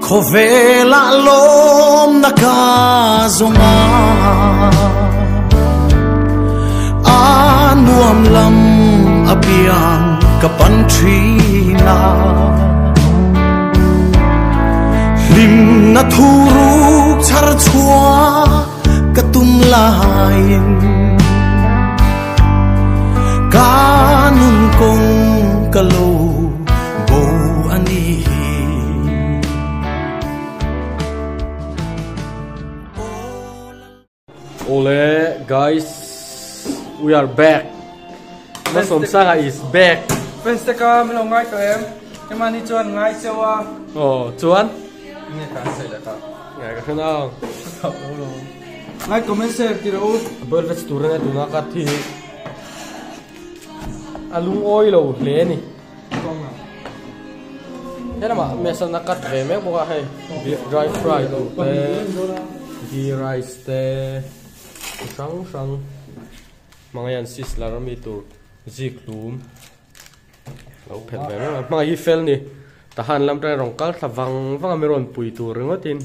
Khovela lom nakazonga anuam lam apiang kapantrina lim na thuruk char chua katum lain kanun kong kalo bo ani. Ole guys, we are back. Nasom Sanga is back. First ka mi lo ngai ka em. Em ani chuan ngai chewa. Oh, chuan. Nge ka sai da ka. Ngai ka khana. Ngai comment share ki ro. Bel vet turang tu na ka thi. Alung oil lo le ni. Kong na. Hena ma mesan na kat ve me bo ka hai. Beef dry fry lo. Ghee rice te. Sang mga yan sislar mi tur ziklum lo phet ve na mga hi fel ni tahan lam tra rong kal thawang wang amiron pui tur ngotin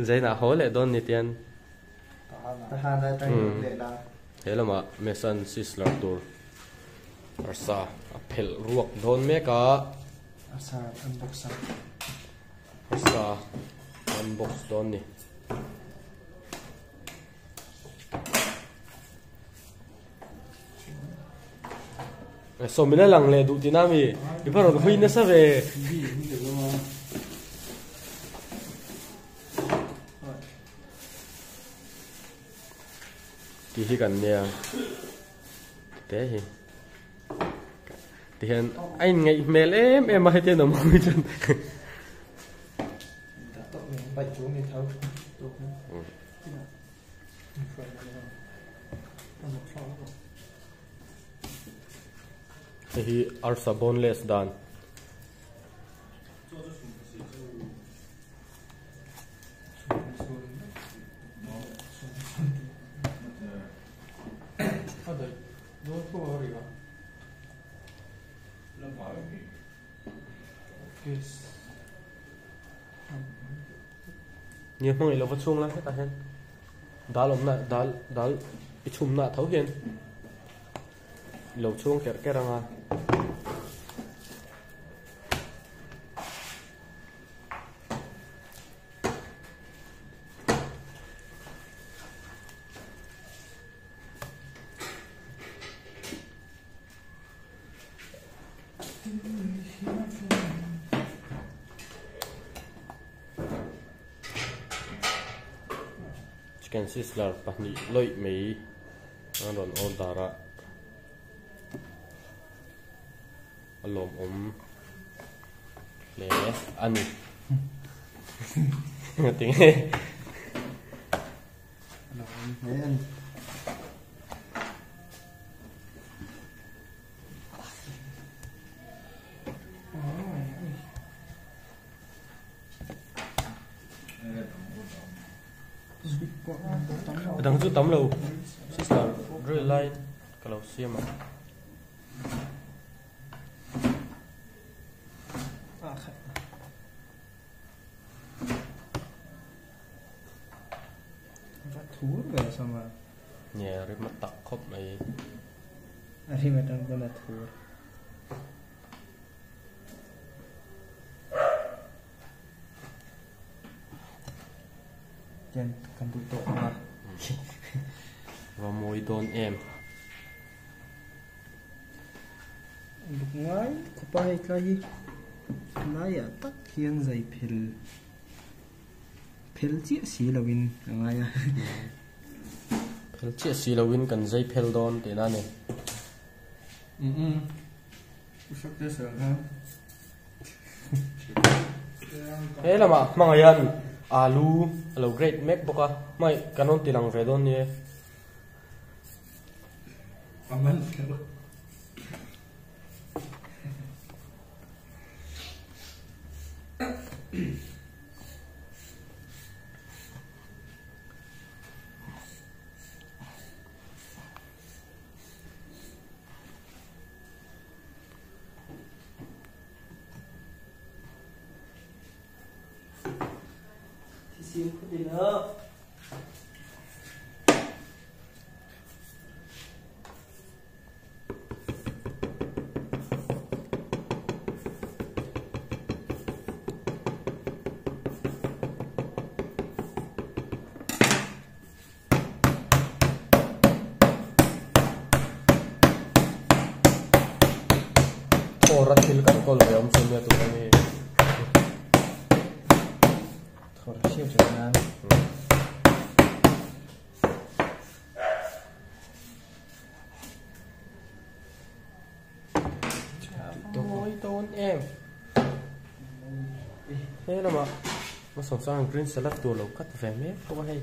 zaina hole don ni tian Tahan da ta le da. helama mesan sislar tur arsa aphel ruak don me ka Asa unbox sa. arsa unbox don ni so mina lang le du tinami iparon hui na sa ve ki hi kan nia te hi tian ai ngai mail em mai te no moi chan Bai chu ni thau. hi arsa boneless dan nhiều người lâu vật xuống lắm hết hen đá lồng nè đá chùm nè thấu hiền lâu xuống cái răng à chicken sizzler pahnih loi mei aron ordera alom le ani ting Men. đang chút tắm lâu sizzler rất light kalau siam mà Thur về sama. nhà rất mất tắc khóc này Ari matang kena thur. Jan kan tutok ma. và môi đôn em Lúc ngai kupai kai. Nai tak hian zai phil chi si lawin ngai a. phel chia si lawin kan zai phel don te na ne Usak te sa ha. he lama mga yan alu alo great mac boka mai kanon tilang ve don ni Aman ka. gì nữa Orang hilkan kalau yang punya tu ni. Thôi siêu chẳng hạn. Tôi tôn em. Thế là mà sòng sang green salad tua lẩu cắt về mép không hay.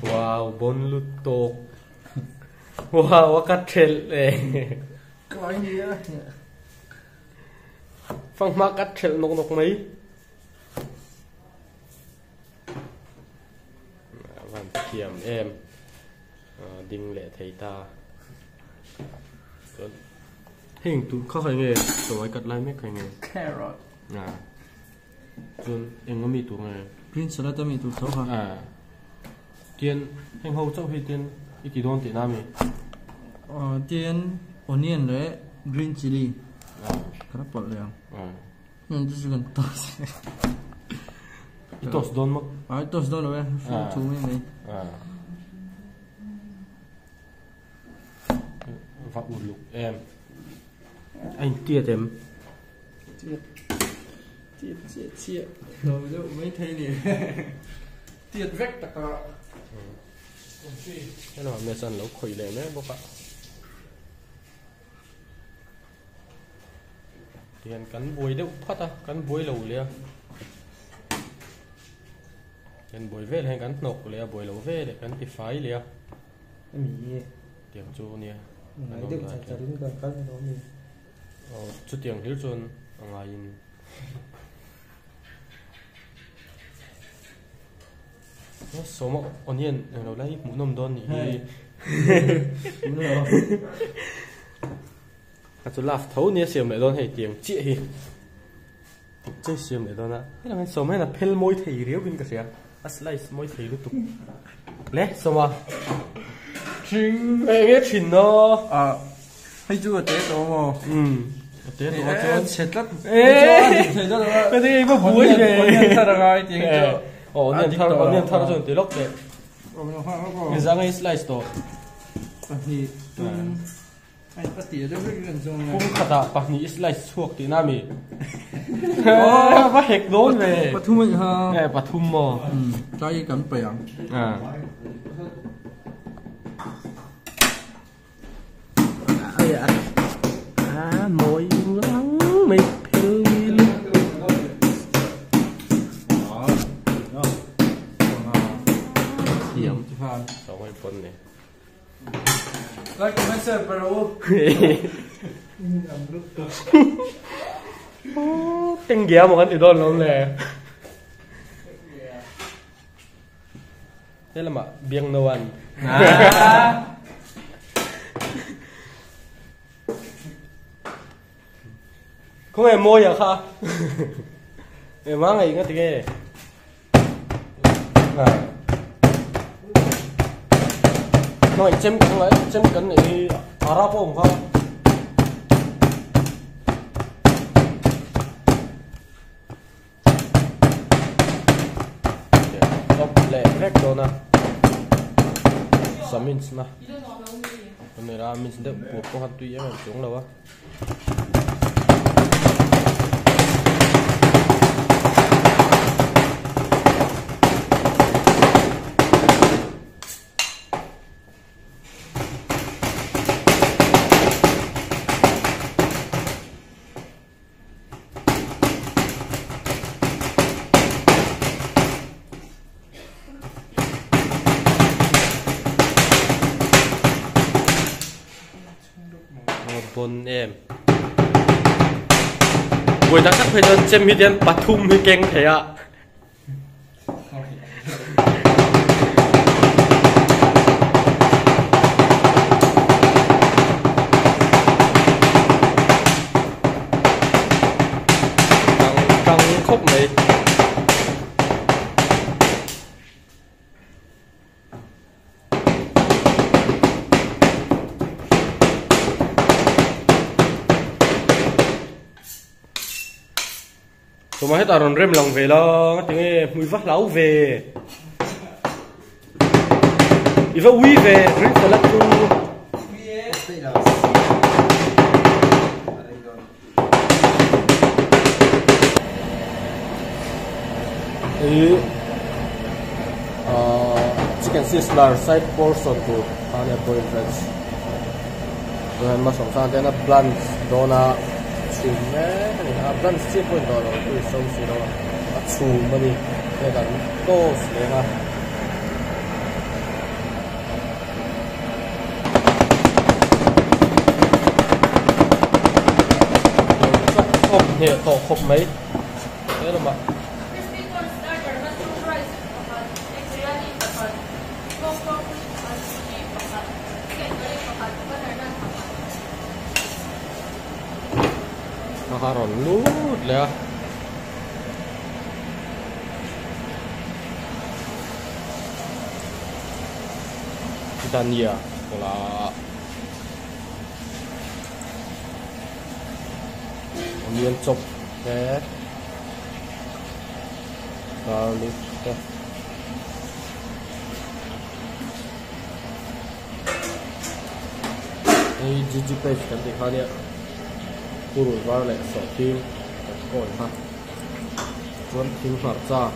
Wow, bon lút tộc. Wow, cắt trel eh. Cái gì á? Phăng mắc cắt trel nọc nọc mấy. Văn kiềm em. Đinh lệ thầy ta. Hình tụi khó phải nghề, tụi ấy cắt lại mấy cái nghề. Carrot. Rồi em có mì tụi nghề. Green salad mì tụi xấu hả? Tiền hình hậu châu hay tiền ít kỳ đôn tiền nam ấy. Tiền onion đấy, green chili. Cái đó bọt liền. Nhưng chỉ cần toast. Toast đôn mất. Toast đôn rồi, chú mấy này. Và ủ lục em. Anh tiệt em. Tiệt. Rồi đâu mấy thấy nè. Tiệt vách tạc ạ. Thế nào mẹ sẵn lẩu khủy lệ mấy bố ạ. Tiền cắn bùi đâu phát à, cắn bùi lẩu lìa. Tiền bùi về hay cắn nọc lìa, bùi lẩu về để cắn cái phái lìa. Mì gì? Tiền chú nè. Nãy đừng chả đến gần cắn nó mì. Chú tiền hiếu chôn ngay in. Số mộ onion nó lấy mũ nôm đôn nhỉ. Đúng rồi. Chú lạp thấu nia xiêm lại đôn hay tiếng chị hi. Chơi xiêm lại đôn á. Thế là mình số mấy là pel môi thầy riếu bên cả xe. Slice môi thầy lúc tục. Lẽ số mà. Chính nghe chính nó. Hay chú ở tế tổ mà. Tế tổ cho chết lắm. Cái gì mà bùi về. Onion thara gai tiếng cho. Onion thara cho tí lốc để. Cái ra ngay slice tổ. Thì anh bắt tỉa đó với gần dùng này. Cũng khát à, bác ní slice suộc tí nam ý. Bác hẹt đốn về. Bắt thum mình ha. Nghe bác thum mò. Trái cắn bèng. Môi lắng mây phèo mi lúc. Hiểm. Sao mấy phân này. Rồi cũng phải serve vào đâu. Tiếng ghé một cái thì đôn lắm nè. Thế là mà biếng nấu ăn. Không em môi à khá. Em mang ngày ngất ghê. Nói chém cắn lại, chém cắn này Arab không không? Đọc lệ rách đồ nè. Sa minns nè. Hôm nay ra minns được buộc có hạt tùy em xuống đâu á. Bon em buổi ta cắt phải đơn xem mi đen bát thum mi keng thế ạ. Căng khúc này tụi mà hết tao rem lòng về lo tiếng nghe mùi vắt láo về đi vào uy về rít phải lắc tu chicken sizzler side portion to honey boiled rice. Rồi mà sống sang tên là blanch dona chum nhé, cái này blanch chip point đó rồi, tôi sống xí đó, chum mà đi, cái đó toast này ha. Khop nè, to khop mấy, thế là mà. Makaron lút lah. Tania pola. Onion chop ke. Garlic ke. Ini jiji paste kan dikhanya. Puro var lại sọ tim cồn ha cuốn tim hoạt ra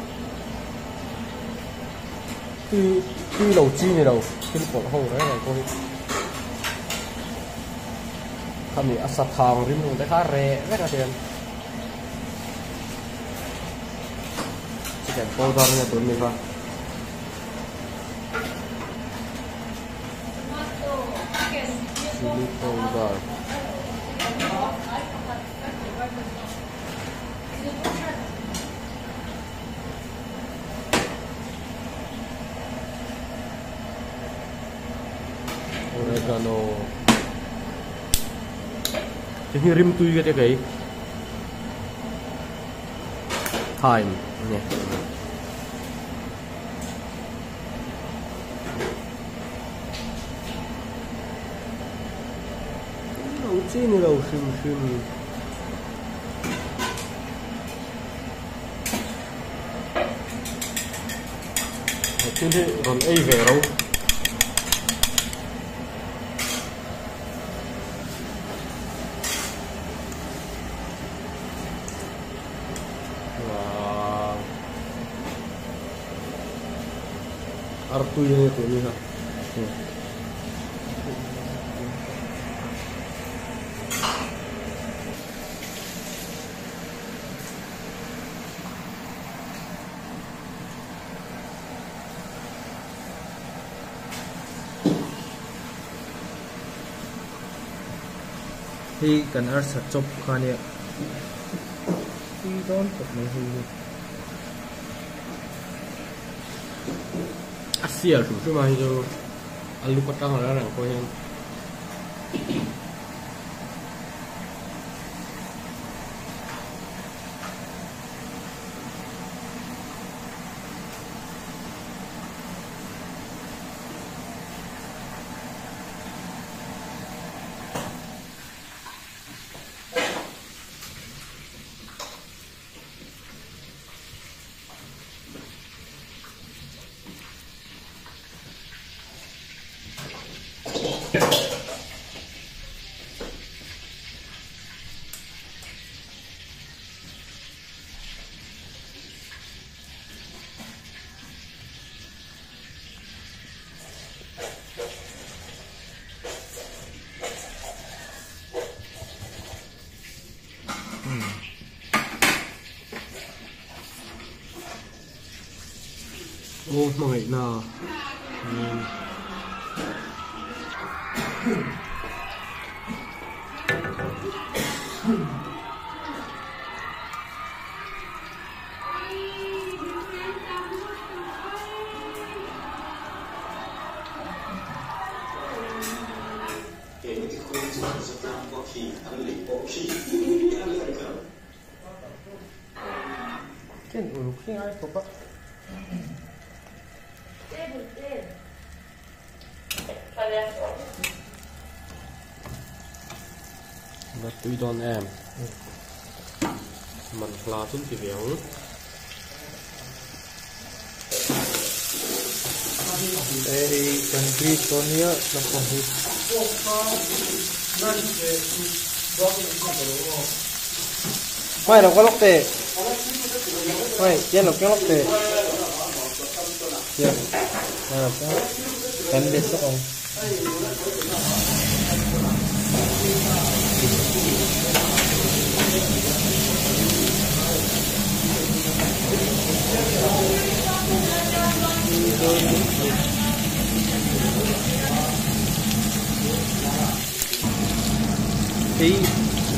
tuy đầu chi này đầu tim cồn hậu đấy này cô kami asat thang rim nung đấy khá rẻ rất là tiền chicken powder này tụi mình ha chili powder oregano cái rim tui cái thyme nhé đầu chi này đầu sim trên thế còn ai về đâu Artu ini tuh ini ha. Thì cần ăn sạch chop khan ya. Thì đón tập này thì Asia chủ chứ mà giờ alu patang là rằng coi hen ô mọi người nào Ken ulu king ai topa và tùy đòn em มันปลาทุ่นตีเหวียงกันกรีตัวนี้เราคงฮิตไม่เราก็ล็อกเตะไม่เย็นเราก็ล็อกเตะเย็นกันเด็ดสักอง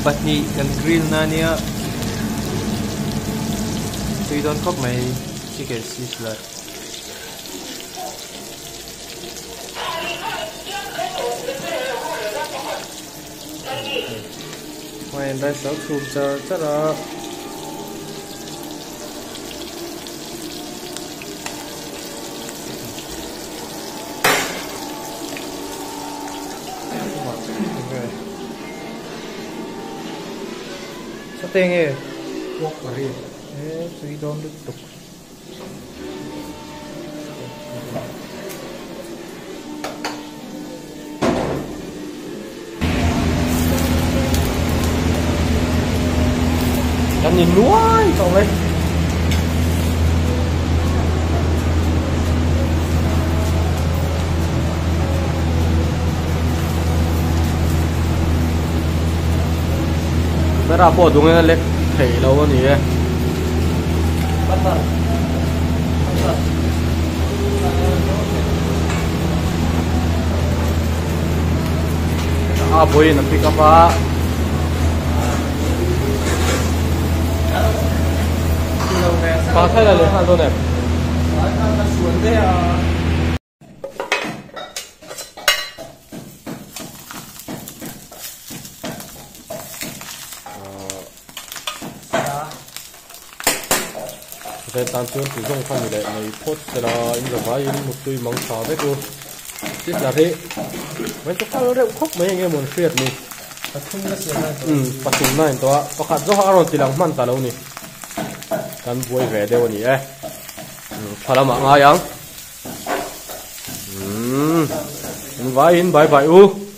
บัดนี้กันกรีลนาเนี่ยสุดยอดครบไหมชิคเก้นซีสลัดไม่ได้สักทุกจะละSetengah. Wok kari. Sudah tutup. Kan nhìn nuôi xong đấy. Cái ra bộ đúng là lệch thể lâu hơn nhỉ. Ah boy, na pick up ah. Pa thay là lấy hàng luôn này. Cái tan chuyên sử dụng không để này phốt sẽ là in được vài một tùy mong xóa đấy luôn. Tiếp là thế. Mấy cái khác nó đều khóc mấy anh em muốn phiệt nè. Phát thùng này đó. Có khát do họ rồi thì làm mặn ta lâu nè. Căn vui vẻ đều nè ấy. Phải là mạng ai không? Vài in bye bye u.